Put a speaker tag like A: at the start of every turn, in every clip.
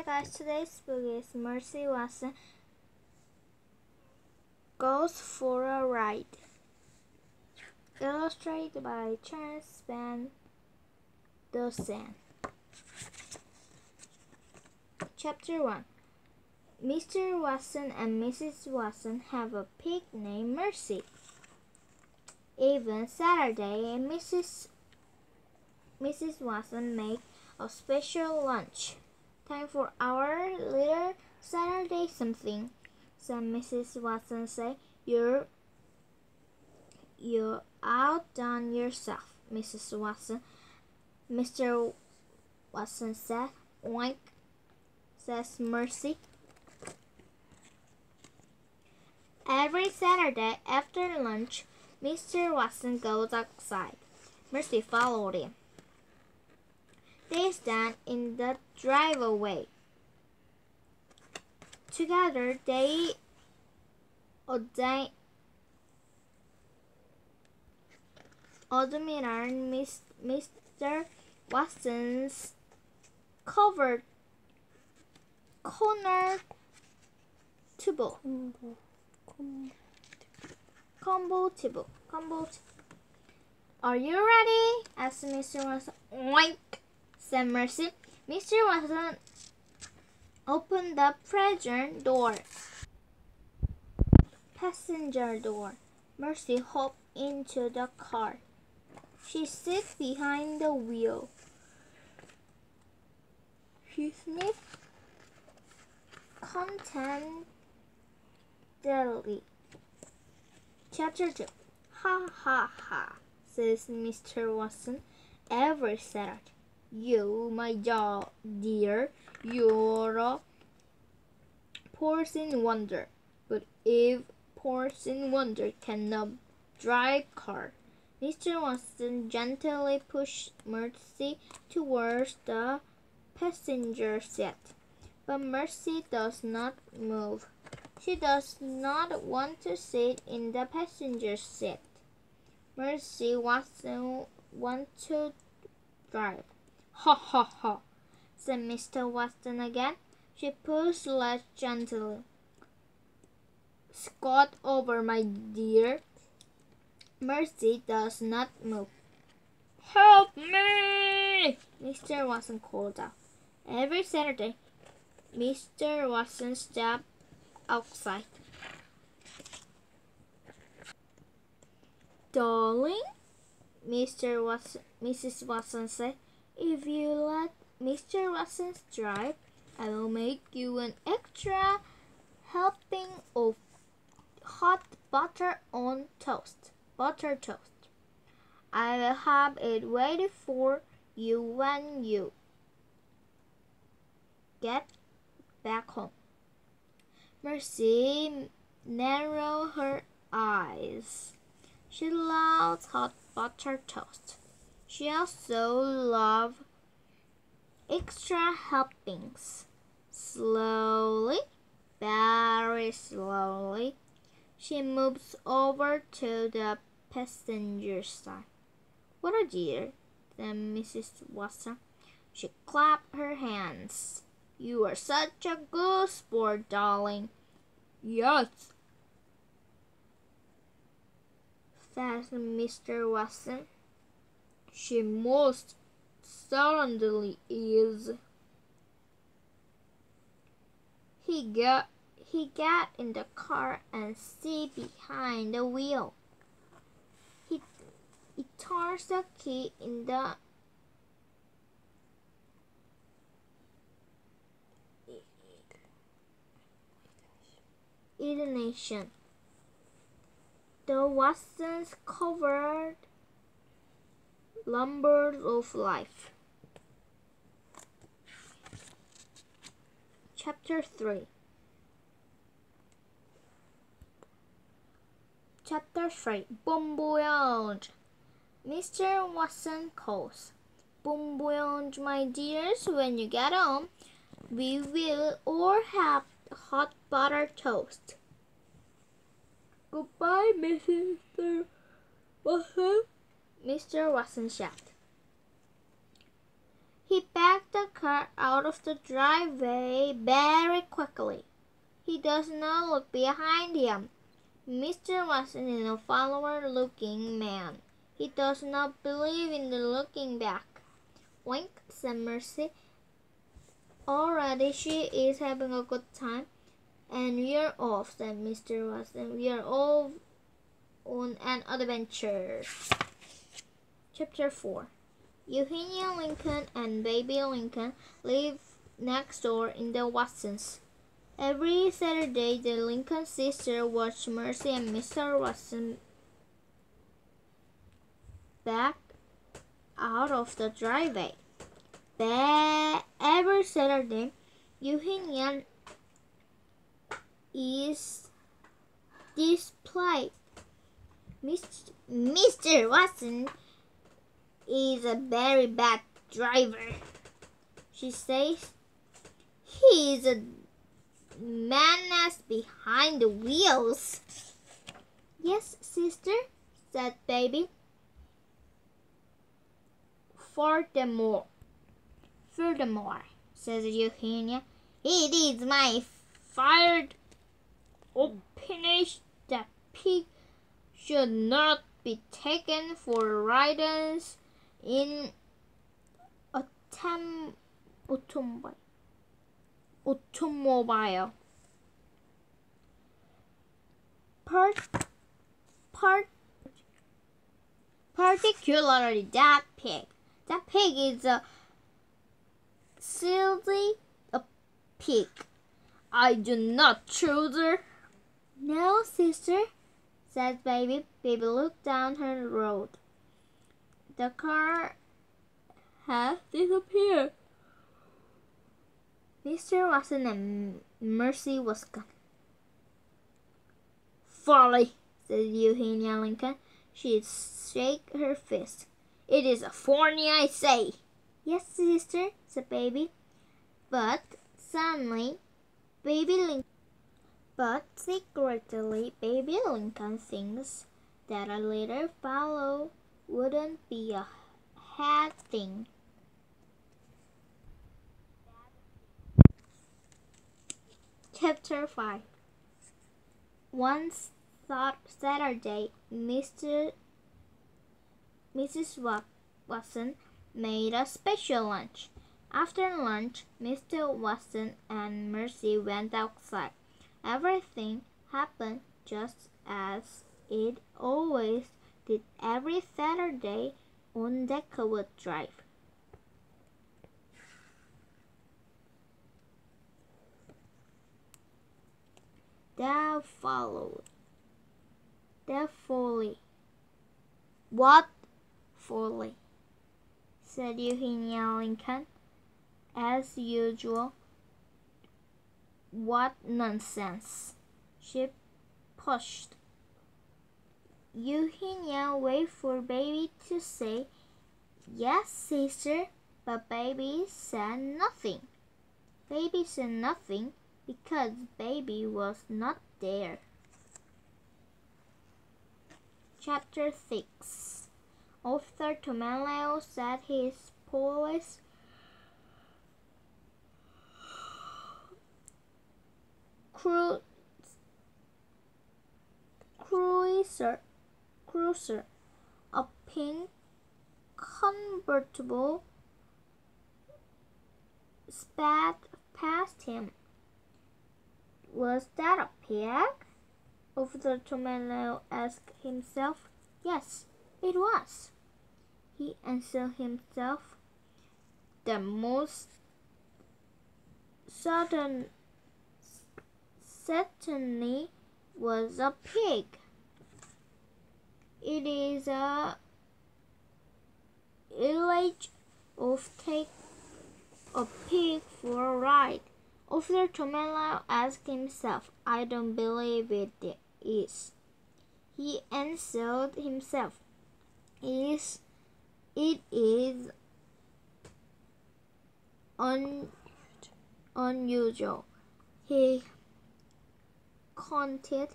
A: guys, today's book is Mercy Watson Goes for a Ride, illustrated by Charles Van Dusen. Chapter 1. Mr. Watson and Mrs. Watson have a pig named Mercy. Even Saturday, Mrs. Watson makes a special lunch. Time for our little Saturday something, said Mrs. Watson. Say, you're outdone yourself, Mrs. Watson. Mr. Watson said. Oink, says Mercy. Every Saturday after lunch, Mr. Watson goes outside. Mercy followed him. They stand in the driveway. Together they admire Mr. Watson's combo table. Are you ready? asked Mr. Watson. Oink, said Mercy. Mr. Watson opened the passenger door. Mercy hopped into the car. She sat behind the wheel. She sniffed contentedly. Chapter 2. Ha ha ha, says Mr. Watson. Every Saturday. You, my dear, you're a person wonder. But if person wonder cannot drive car, Mr. Watson gently pushed Mercy towards the passenger seat. But Mercy does not move. She does not want to sit in the passenger seat. Mercy Watson wants to drive. Ha ha ha, said Mr. Watson again. She pushed less gently. Scoot over, my dear. Mercy does not move. Help me! Mr. Watson called out. Every Saturday, Mr. Watson stepped outside. Darling, Mrs. Watson said, if you let Mr. Watson drive, I will make you an extra helping of hot butter on toast. I will have it waiting for you when you get back home. Mercy narrowed her eyes. She loves hot butter toast. She also loves extra helpings. Slowly, very slowly, she moves over to the passenger side. What a dear, said Mrs. Watson. She clapped her hands. You are such a good sport, darling. Yes, said Mr. Watson. She most certainly is. He got in the car and sat behind the wheel. He turns the key in the ignition. The Watsons covered lumber of life. Chapter 3. Bon voyage. Mr. Watson calls. Bon voyage, my dears. When you get home, we will all have hot butter toast. Goodbye, Mr. Watson. Mr. Watson shouted. He backed the car out of the driveway very quickly. He does not look behind him. Mr. Watson is a follower-looking man. He does not believe in the looking back. Wink, said Mercy. Already she is having a good time. And we're off, said Mr. Watson. We are all on an adventure. Chapter 4. Eugenia Lincoln and baby Lincoln live next door in the Watsons. Every Saturday, the Lincoln sisters watch Mercy and Mr. Watson back out of the driveway. Every Saturday, Eugenia is displayed. Mr. Watson is a very bad driver, she says. He is a menace behind the wheels. Yes, sister, said baby. Furthermore, says Eugenia, it is my fired opinion that pig should not be taken for rides in automobile. Particularly that pig. That pig is a pig. I do not choose her. No, sister, said baby. Baby looked down her road. The car has disappeared. Mr. Watson and Mercy was gone. Folly, said Eugenia Lincoln. She shook her fist. It is a phony, I say. Yes, sister, said baby. But suddenly, secretly, baby Lincoln thinks that a little fellow wouldn't be a bad thing. Chapter 5. One Saturday, Mrs. Watson made a special lunch. After lunch, Mr. Watson and Mercy went outside. Everything happened just as it always did every Saturday on Deckwood Drive. There followed. The folly. What folly? Said Eugenia Lincoln. As usual. What nonsense. She pushed. Eugenia waited for baby to say, yes, sister, but baby said nothing. Baby said nothing because baby was not there. Chapter 6. After Tomeleo said his police cruiser, a pink convertible, sped past him. Was that a pig? Officer Tomeleo asked himself. Yes, it was. He answered himself. The most certainly was a pig. It is a village of take a pig for a ride. Officer Tomeleo asked himself. I don't believe it is. He answered himself. It is unusual. He counted,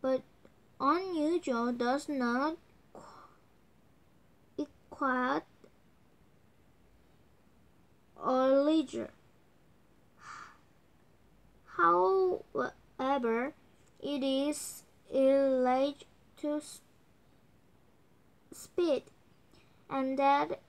A: but unusual does not equate or leisure. However, it is illegal to speed, and that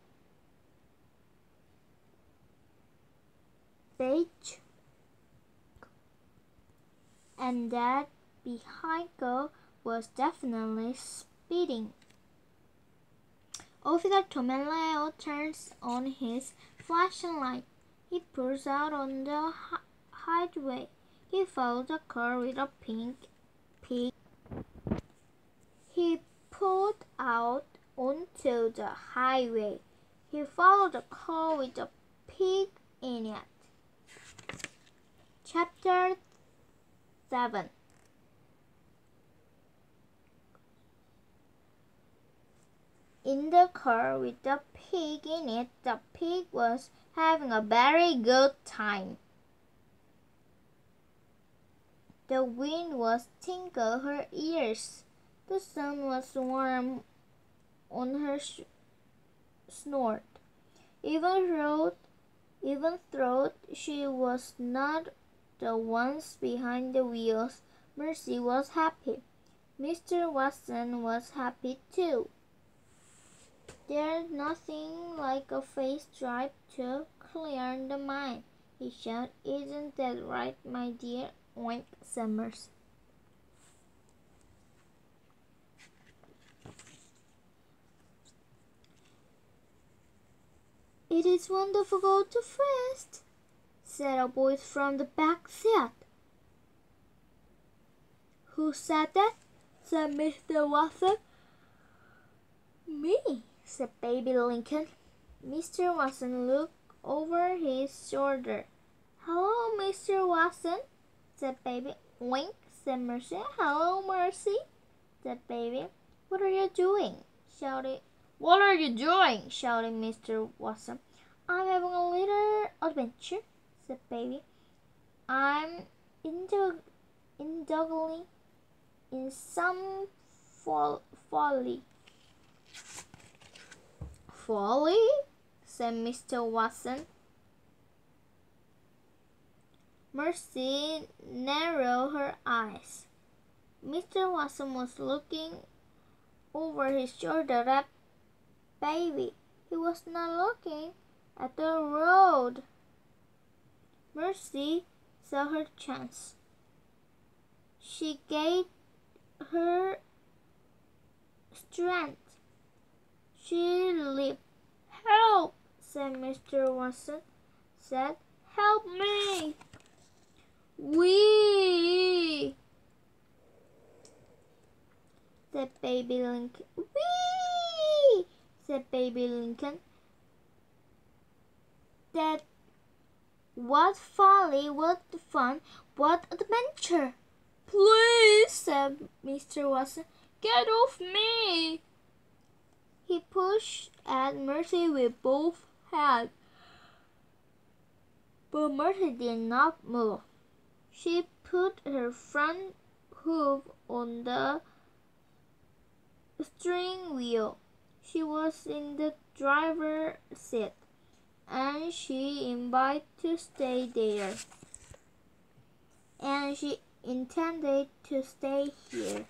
A: vehicle was definitely speeding. Officer Tomeleo turns on his flashing light. He pulls out on the highway. He follows the car with a pig. He pulled out onto the highway. He followed the car with a pig in it. Chapter 7. In the car with the pig in it, the pig was having a very good time. The wind was tingling her ears. The sun was warm on her snort. Even though she was not the ones behind the wheels, Mercy was happy. Mr. Watson was happy too. There's nothing like a fast drive to clear the mind, he shouted. Isn't that right, my dear? Oink, Summers. It is wonderful to go too fast, said a voice from the back seat. Who said that? Said Mr. Watson. Me, said Baby Lincoln. Mr. Watson looked over his shoulder. Hello, Mr. Watson, said Baby. Wink, said Mercy. Hello, Mercy, said Baby. What are you doing? shouted Mr. Watson. I'm having a little adventure, said Baby. I'm indulging in some folly. Folly? Said Mr. Watson. Mercy narrowed her eyes. Mr. Watson was looking over his shoulder at Baby. He was not looking at the road. Mercy saw her chance. She gave her strength. She leaped. Help, said Mr. Watson. Help me. Wee, said Baby Lincoln. Wee, said Baby Lincoln. That what folly, what fun, what adventure. Please, said Mr. Watson, get off me. He pushed at Mercy with both hands, but Mercy did not move. She put her front hoof on the steering wheel. She was in the driver's seat, and she invited to stay there. And she intended to stay here.